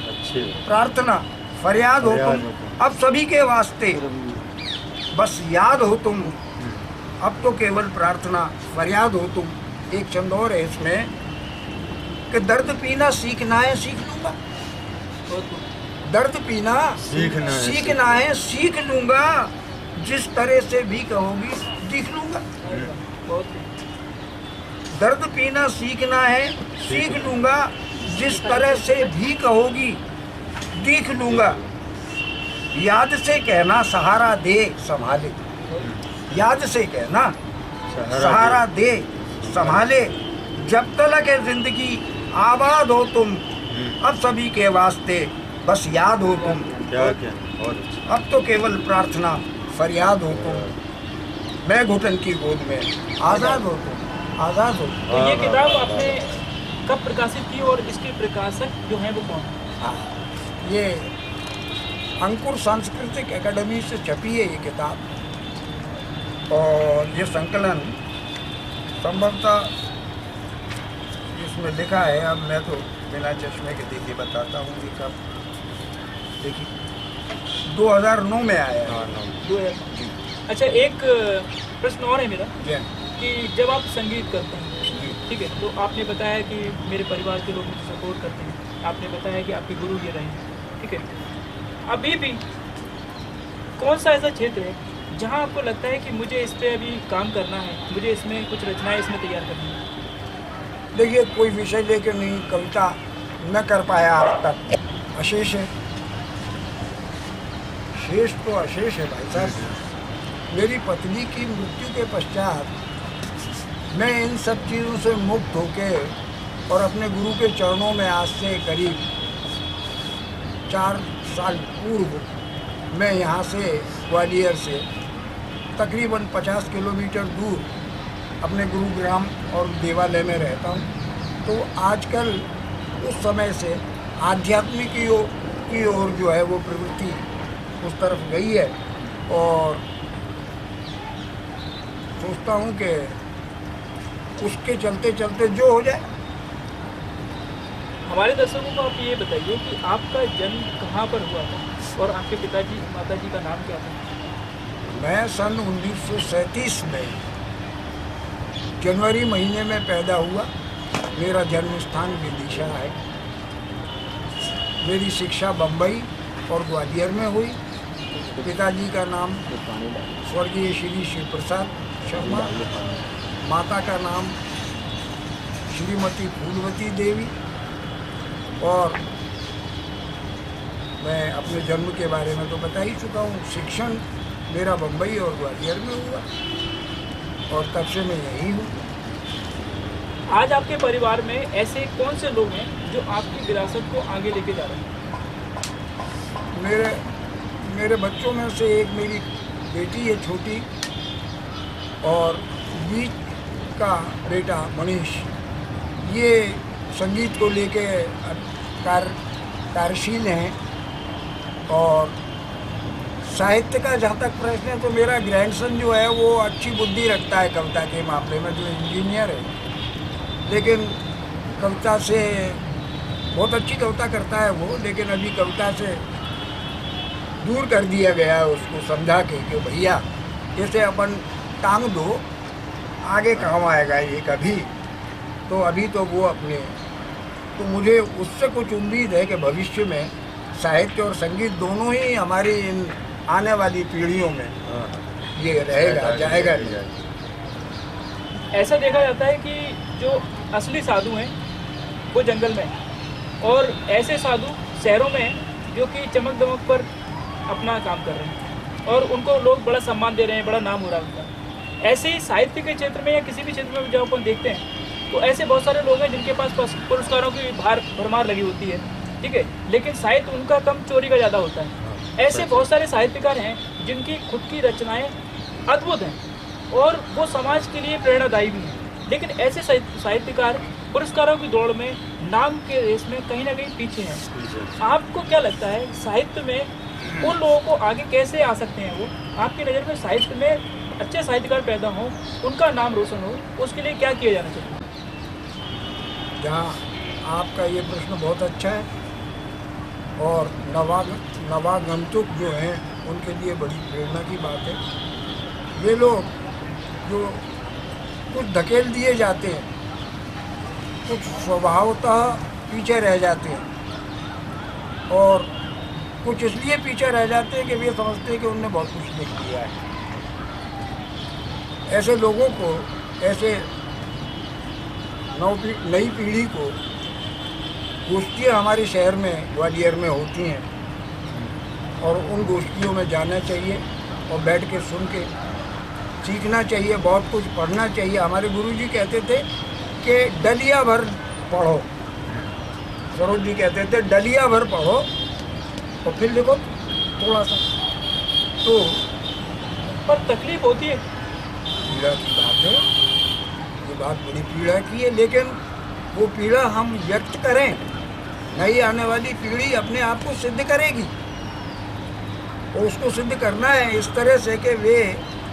प्रार्थना फरियाद हो तुम। अब सभी के वास्ते बस याद हो तुम। अब तो केवल प्रार्थना फरियाद हो तुम। एक चंद और है इसमें कि दर्द पीना सीखना है सीख लूंगा, दर्द पीना सीखना है सीख लूंगा, जिस तरह से भी कहोगी सीख लूंगा। दर्द पीना सीखना है सीख लूंगा, जिस तरह से भी कहोगी दीख लूंगा। याद से कहना सहारा दे संभाले, याद से कहना सहारा दे संभाले, जब तलक है जिंदगी आबाद हो तुम, अब सभी के वास्ते बस याद हो तुम। अब तो केवल प्रार्थना फरियाद हो तुम, मैं घुटन की गोद में आज़ाद हो तुम, आज़ाद हो। तो ये किताब आपने कब प्रकाशित की और इसके प्रकाशक जो हैं वो कौन? हाँ, ये अंकुर सांस्कृतिक एकेडमी से छपी है ये किताब। और ये संकलन संभवतः इसमें लिखा है, अब मैं तो बिना चश्मे के देखिए बताता हूँ कि कब, देखिए 2009 में आया है। अच्छा, एक प्रश्न और है मेरा कि जब आप संगीत करते हैं, ठीक है, तो आपने बताया कि मेरे परिवार के लोग मुझे सपोर्ट करते हैं, आपने बताया कि आपके गुरु ये रहे हैं, ठीक है, अभी भी कौन सा ऐसा क्षेत्र है जहां आपको लगता है कि मुझे इस पे अभी काम करना है, मुझे इसमें कुछ रचनाएं इसमें तैयार करनी है? देखिए, कोई विषय लेकर नहीं, कविता न कर पाया आज तक, अशेष है, शेष तो अशेष है भाई साहब। मेरी पत्नी की मृत्यु के पश्चात मैं इन सब चीज़ों से मुक्त होके और अपने गुरु के चरणों में आज से करीब 4 साल पूर्व मैं यहाँ से ग्वालियर से तकरीबन 50 किलोमीटर दूर अपने गुरुग्राम और देवालय में रहता हूँ। तो आजकल उस समय से आध्यात्मिक की ओर जो है वो प्रवृत्ति उस तरफ गई है और सोचता हूँ कि उसके चलते चलते जो हो जाए। हमारे दर्शकों को आप ये बताइए कि आपका जन्म कहाँ पर हुआ था और आपके पिताजी माताजी का नाम क्या था? मैं सन 1937 में जनवरी महीने में पैदा हुआ। मेरा जन्म स्थान विदिशा है। मेरी शिक्षा बम्बई और ग्वालियर में हुई। पिताजी का नाम स्वर्गीय श्री शिव प्रसाद शर्मा, माता का नाम श्रीमती फूलवती देवी। और मैं अपने जन्म के बारे में तो बता ही चुका हूँ। शिक्षण मेरा बम्बई और ग्वालियर में हुआ और तब से मैं यहीं हूँ। आज आपके परिवार में ऐसे कौन से लोग हैं जो आपकी विरासत को आगे लेके जा रहे हैं? मेरे बच्चों में से एक मेरी बेटी है छोटी, और बीच का बेटा मनीष, ये संगीत को लेके कार्यशील हैं। और साहित्य का जहाँ तक प्रश्न है तो मेरा ग्रैंडसन जो है वो अच्छी बुद्धि रखता है कविता के मामले में, जो इंजीनियर है, लेकिन कविता से बहुत अच्छी कविता करता है वो, लेकिन अभी कविता से दूर कर दिया गया है उसको, समझा के कि भैया इसे अपन टांग दो, आगे काम आएगा ये कभी। तो अभी तो वो अपने, तो मुझे उससे कुछ उम्मीद है कि भविष्य में साहित्य और संगीत दोनों ही हमारी इन आने वाली पीढ़ियों में ये रहेगा, जाएगा। ऐसा देखा जाता है कि जो असली साधु हैं वो जंगल में हैं और ऐसे साधु शहरों में हैं जो कि चमक दमक पर अपना काम कर रहे हैं और उनको लोग बड़ा सम्मान दे रहे हैं, बड़ा नाम हो रहा है उनका। ऐसे ही साहित्य के क्षेत्र में या किसी भी क्षेत्र में जब अपन देखते हैं तो ऐसे बहुत सारे लोग हैं जिनके पास पुरस्कारों की भरमार लगी होती है, ठीक है, लेकिन साहित्य उनका कम, चोरी का ज़्यादा होता है। ऐसे बहुत सारे साहित्यकार हैं जिनकी खुद की रचनाएं अद्भुत हैं और वो समाज के लिए प्रेरणादायी भी हैं, लेकिन ऐसे साहित्यकार पुरस्कारों की दौड़ में, नाम के रेस में कहीं ना कहीं पीछे हैं। आपको क्या लगता है साहित्य में उन लोगों को आगे कैसे आ सकते हैं? वो आपकी नज़र में साहित्य में अच्छे साहित्यकार पैदा हों, उनका नाम रोशन हो, उसके लिए क्या किया जाना चाहिए? जहाँ आपका ये प्रश्न बहुत अच्छा है और नवागंतुक जो हैं उनके लिए बड़ी प्रेरणा की बात है। वे लोग जो कुछ धकेल दिए जाते हैं, कुछ स्वभावतः पीछे रह जाते हैं और कुछ इसलिए पीछे रह जाते हैं कि वे समझते हैं कि उनने बहुत कुछ लिख दिया है। ऐसे लोगों को, ऐसे नई पीढ़ी को गोष्ठियाँ हमारे शहर में ग्वालियर में होती हैं और उन गोष्ठियों में जाना चाहिए और बैठ के सुन के सीखना चाहिए, बहुत कुछ पढ़ना चाहिए। हमारे गुरुजी कहते थे कि डलिया भर पढ़ो, सरोज जी कहते थे डलिया भर पढ़ो और फिर लिखो थोड़ा सा। तो पर तकलीफ होती है, पीड़ा की बात है, ये बात बड़ी पीड़ा की है, लेकिन वो पीड़ा हम व्यक्त करें, नई आने वाली पीढ़ी अपने आप को सिद्ध करेगी और उसको सिद्ध करना है इस तरह से कि वे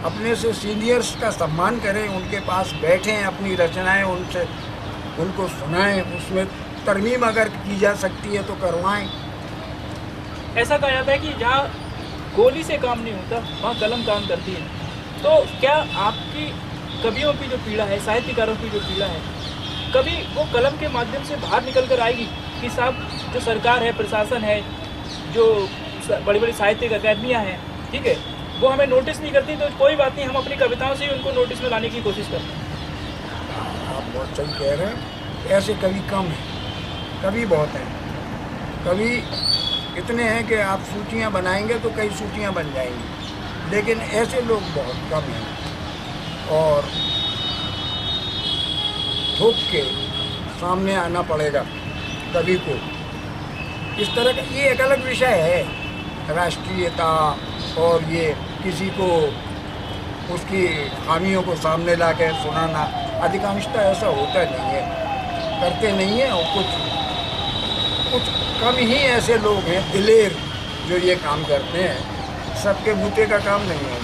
अपने से सीनियर्स का सम्मान करें, उनके पास बैठें, अपनी रचनाएं उनसे उनको सुनाएं, उसमें तरमीम अगर की जा सकती है तो करवाएं। ऐसा कहा जाता है कि जहाँ गोली से काम नहीं होता वहाँ कलम काम करती है। तो क्या आपकी कवियों की जो पीड़ा है, साहित्यकारों की जो पीड़ा है, कभी वो कलम के माध्यम से बाहर निकल कर आएगी कि साहब जो सरकार है, प्रशासन है, जो बड़ी बड़ी साहित्यिक अकादमियाँ हैं, ठीक है, वो हमें नोटिस नहीं करती, तो कोई बात नहीं, हम अपनी कविताओं से ही उनको नोटिस में लाने की कोशिश करते हैं। आप बहुत सही कह रहे हैं, ऐसे कवि कम हैं, कवि बहुत हैं, कवि इतने हैं कि आप सूचियाँ बनाएंगे तो कई सूचियाँ बन जाएंगी, लेकिन ऐसे लोग बहुत कम हैं और ठोक के सामने आना पड़ेगा कवि को। इस तरह का ये एक अलग विषय है, राष्ट्रीयता और ये किसी को उसकी खामियों को सामने ला के सुनाना, अधिकांशतः ऐसा होता नहीं है, करते नहीं है। और कुछ कम ही ऐसे लोग हैं दिलेर जो ये काम करते हैं, सबके बूते का काम नहीं है।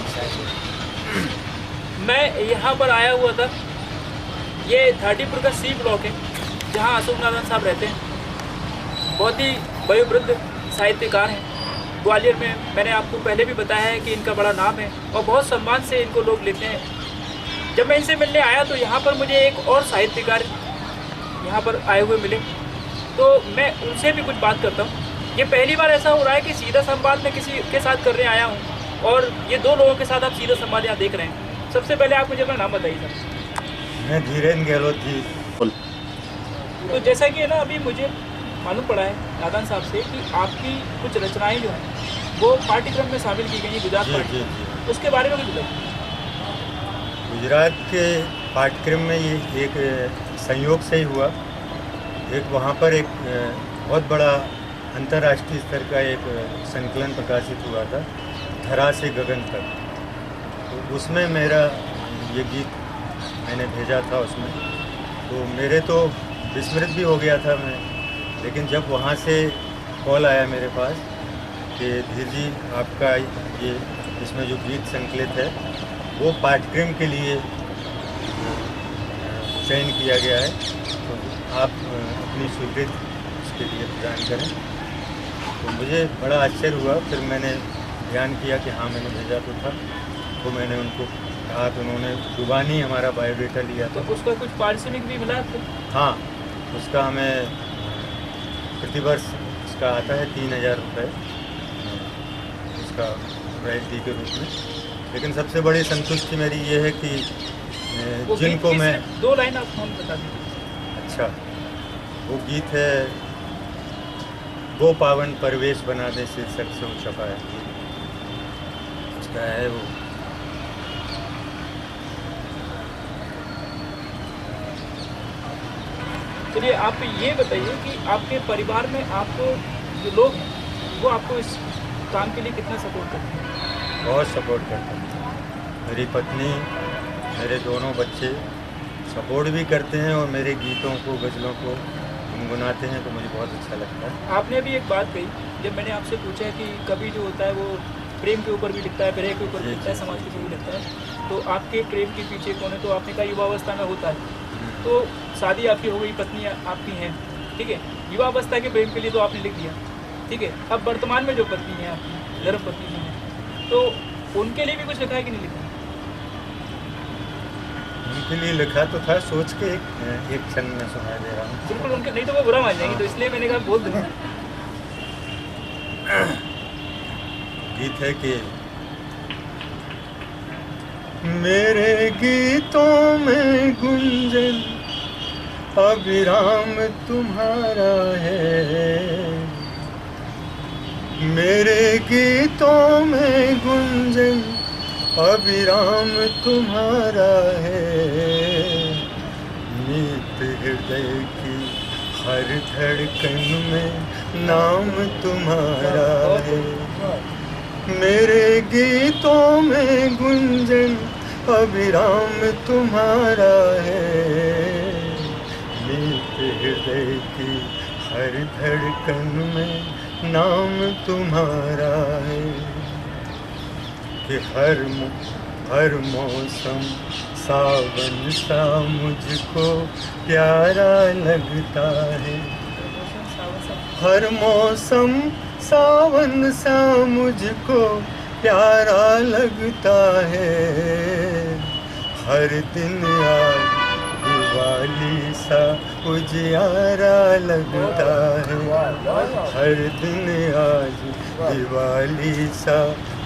मैं यहाँ पर आया हुआ था, ये 30पुर का सी ब्लॉक है जहाँ अशोक नारायण साहब रहते हैं, बहुत ही वयोवृद्ध साहित्यकार हैं ग्वालियर में। मैंने आपको पहले भी बताया है कि इनका बड़ा नाम है और बहुत सम्मान से इनको लोग लेते हैं। जब मैं इनसे मिलने आया तो यहाँ पर मुझे एक और साहित्यकार यहाँ पर आए हुए मिले, तो मैं उनसे भी कुछ बात करता हूँ। ये पहली बार ऐसा हो रहा है कि सीधा संवाद मैं किसी के साथ करने आया हूँ और ये दो लोगों के साथ आप सीधा संवाद यहाँ देख रहे हैं। सबसे पहले आप मुझे अपना नाम बताइए सर। मैं धीरेन्द्र गहलोत जी। तो जैसा कि है ना, अभी मुझे मालूम पड़ा है नादान साहब से कि आपकी कुछ रचनाएं जो हैं वो पाठ्यक्रम में शामिल की गई हैं गुजरात पाठ्यक्रम, उसके बारे में कुछ बताइए। गुजरात के पाठ्यक्रम में ये एक संयोग से ही हुआ। एक वहाँ पर एक बहुत बड़ा अंतर्राष्ट्रीय स्तर का एक संकलन प्रकाशित हुआ था, धरा से गगन तक। तो उसमें मेरा ये गीत मैंने भेजा था उसमें, तो मेरे तो विस्मृत भी हो गया था मैं, लेकिन जब वहाँ से कॉल आया मेरे पास कि धीर जी आपका ये इसमें जो गीत संकलित है वो पाठ्यक्रम के लिए चयन किया गया है, तो आप अपनी स्वीकृति उसके लिए प्रदान करें। तो मुझे बड़ा आश्चर्य हुआ। फिर मैंने ध्यान किया कि हाँ मैंने भेजा तो था, तो मैंने उनको कहा, तो उन्होंने जुबानी हमारा बायोडेटा लिया था। तो उसका कुछ पारिश्रमिक भी मिला था? हाँ, उसका हमें प्रतिवर्ष उसका आता है 3000 रुपये उसका रॉयल्टी के रूप में। लेकिन सबसे बड़ी संतुष्टि मेरी ये है कि जिनको मैं 2 लाइन आप हम बता दीजिए। अच्छा, वो गीत है वो पावन परवेश बना दे शीर्षक से वो छपा है, उसका है वो। चलिए आप ये बताइए कि आपके परिवार में आपको जो लोग हैं वो आपको इस काम के लिए कितना सपोर्ट करते हैं? बहुत सपोर्ट करते हैं। मेरी पत्नी, मेरे दोनों बच्चे सपोर्ट भी करते हैं और मेरे गीतों को, गज़लों को गुनगुनाते हैं, तो मुझे बहुत अच्छा लगता है। आपने अभी एक बात कही, जब मैंने आपसे पूछा कि कवि जो होता है वो प्रेम के ऊपर भी लिखता है, विरह के ऊपर भी लिखता है, समाज के ऊपर भी लिखता है, तो आपके प्रेम के पीछे कौन है? तो आपने कहा युवावस्था में होता है। तो शादी आपकी हो गई, पत्नी आपकी है, ठीक है, युवावस्था के प्रेम के लिए तो आपने लिख दिया, ठीक है। अब वर्तमान में जो पत्नी है आपकी, धर्म पत्नी जो है, तो उनके लिए भी कुछ लिखा है कि नहीं लिखा? उनके लिए लिखा तो था, सोच के एक क्षण में सुना दे रहा हूँ। बिल्कुल, उनके नहीं तो वो बुरा मान जाएंगे, तो इसलिए मैंने कहा बोल दूँ। गीत है कि मेरे गीतों में गुंजन अविराम तुम्हारा है। मेरे गीतों में गुंजन अविराम तुम्हारा है। नीत हृदय की हर धड़कन में नाम तुम्हारा है। मेरे गीतों में गुंजन अविराम तुम्हारा है। नीत हृदय की हर धड़कन में नाम तुम्हारा है। कि हर मौसम सावन सा मुझको प्यारा लगता है। हर मौसम सावन सा मुझको प्यारा लगता है। हर दिन आज दिवाली सा उजियारा लगता है। हर दिन आज दिवाली सा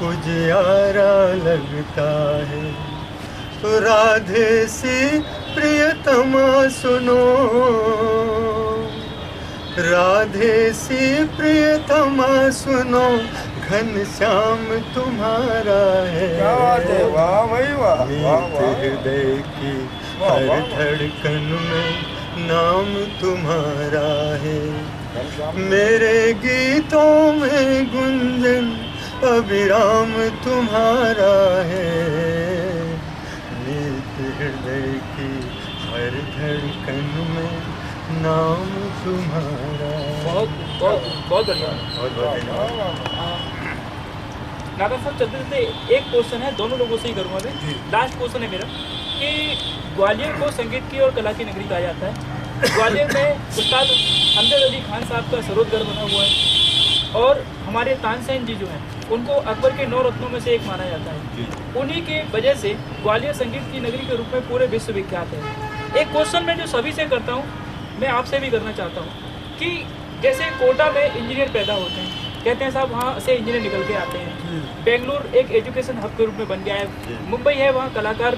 उजियारा लगता है। तो राधे सी प्रियतमा सुनो, राधे सी प्रियतमा सुनो, घनश्याम तुम्हारा है। वाह भाई वाह। नीत हृदय की हर धड़कन में नाम तुम्हारा है। मेरे गीतों में गुंजन अविराम तुम्हारा है। नीत हृदय की हर धड़कन में नाम तुम्हारा। बहुत बढ़िया। नागर साहब चलते चलते एक क्वेश्चन है, दोनों लोगों से ही करूँगा मैं। लास्ट क्वेश्चन है मेरा कि ग्वालियर को संगीत की और कला की नगरी कहा जाता है। ग्वालियर में उस्ताद हमदर्द अली खान साहब का सरोदगढ़ बना हुआ है और हमारे तानसेन जी जो हैं उनको अकबर के 9 रत्नों में से एक माना जाता है। उन्हीं के वजह से ग्वालियर संगीत की नगरी के रूप में पूरे विश्व विख्यात है। एक क्वेश्चन मैं जो सभी से करता हूँ, मैं आपसे भी करना चाहता हूँ कि जैसे कोटा में इंजीनियर पैदा होते हैं, कहते हैं साहब वहाँ से इंजीनियर निकल के आते हैं। बेंगलुरु एक एजुकेशन हब के रूप में बन गया है। मुंबई है, वहाँ कलाकार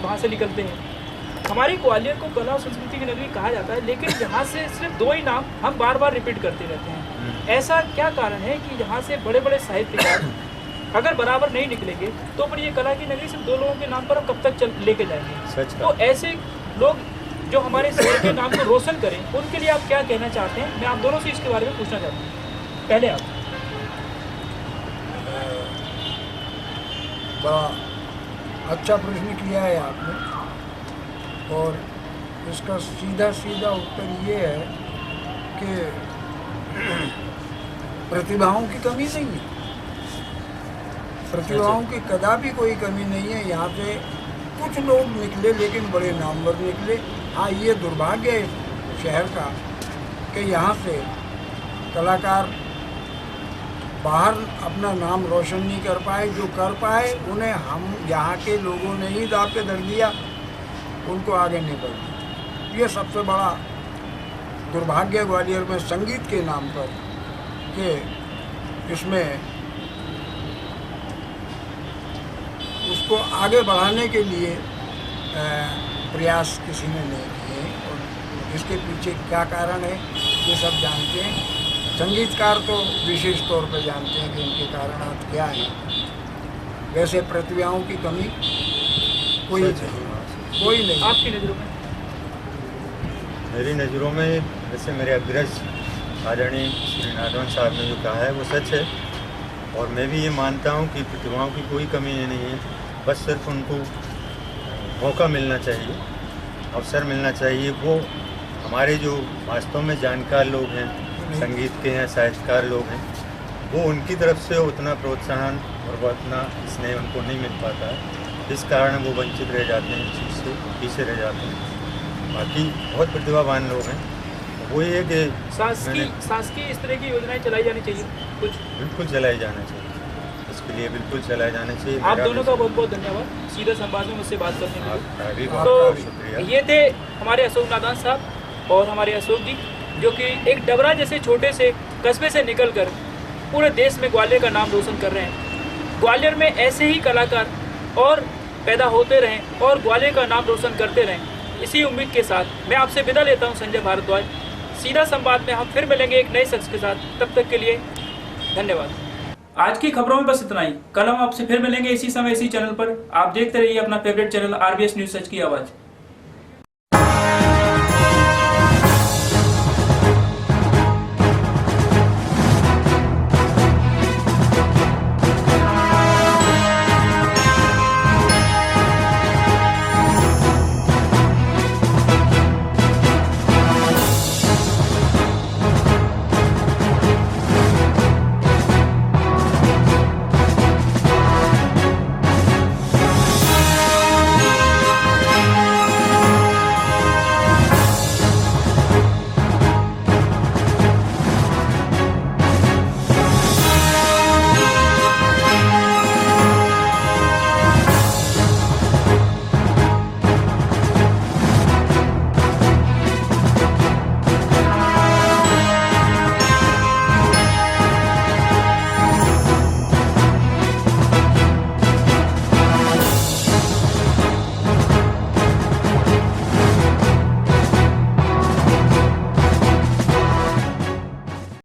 वहाँ से निकलते हैं। हमारी ग्वालियर को कला और संस्कृति की नगरी कहा जाता है, लेकिन यहाँ से सिर्फ 2 ही नाम हम बार बार रिपीट करते रहते हैं। ऐसा क्या कारण है कि यहाँ से बड़े बड़े साहित्यकार अगर बराबर नहीं निकलेंगे तो फिर ये कला की नगरी सिर्फ 2 लोगों के नाम पर हम कब तक लेके जाएंगे? तो ऐसे लोग जो हमारे शहर के नाम को रोशन करें, उनके लिए आप क्या कहना चाहते हैं? मैं आप दोनों से इसके बारे में पूछना चाहता हूँ। पहले आप। बड़ा अच्छा प्रश्न किया है आपने और इसका सीधा सीधा उत्तर ये है कि प्रतिभाओं की कमी नहीं है। प्रतिभाओं की कदापि कोई कमी नहीं है। यहाँ से कुछ लोग निकले लेकिन बड़े नामवर निकले। हाँ, ये दुर्भाग्य है शहर का कि यहाँ से कलाकार बाहर अपना नाम रोशन नहीं कर पाए। जो कर पाए उन्हें हम यहाँ के लोगों ने ही दाव पे धर दिया, उनको आगे नहीं बढ़ दिया। ये सबसे बड़ा दुर्भाग्य ग्वालियर में संगीत के नाम पर कि इसमें उसको आगे बढ़ाने के लिए प्रयास किसी ने नहीं किए और इसके पीछे क्या कारण है ये सब जानते हैं। संगीतकार तो विशेष तौर पर जानते हैं कि इनके कारणों क्या हैं। वैसे प्रतिभाओं की कमी कोई नहीं। आपकी नज़रों में? मेरी नज़रों में वैसे मेरे अग्रज आदरणीय श्री नादवन साहब ने जो कहा है वो सच है और मैं भी ये मानता हूँ कि प्रतिभाओं की कोई कमी नहीं है। बस सिर्फ उनको मौका मिलना चाहिए, अवसर मिलना चाहिए। वो हमारे जो वास्तव में जानकार लोग हैं, संगीत के हैं, साहित्यकार लोग हैं, वो उनकी तरफ से उतना प्रोत्साहन और वो उतना स्नेह उनको नहीं मिल पाता है। इस कारण वो वंचित रह जाते हैं, इस चीज़ से पीछे रह जाते हैं। बाकी बहुत प्रतिभावान लोग हैं। वो ये कि शासकीय इस तरह की योजनाएं चलाई जानी चाहिए, कुछ बिल्कुल चलाई जाना चाहिए, इसके लिए बिल्कुल चलाया जाना चाहिए। आप दोनों का बहुत बहुत धन्यवाद सीधा संवाद में मुझसे बात करने के लिए। तो शुक्रिया। ये थे हमारे अशोक नादान साहब और हमारे अशोक जी, जो कि एक डबरा जैसे छोटे से कस्बे से निकलकर पूरे देश में ग्वालियर का नाम रोशन कर रहे हैं। ग्वालियर में ऐसे ही कलाकार और पैदा होते रहें और ग्वालियर का नाम रोशन करते रहें, इसी उम्मीद के साथ मैं आपसे विदा लेता हूं संजय भारद्वाज। सीधा संवाद में हम फिर मिलेंगे एक नए शख्स के साथ, तब तक के लिए धन्यवाद। आज की खबरों में बस इतना ही। कल हम आपसे फिर मिलेंगे इसी समय इसी चैनल पर। आप देखते रहिए अपना फेवरेट चैनल RBS न्यूज सच की आवाज।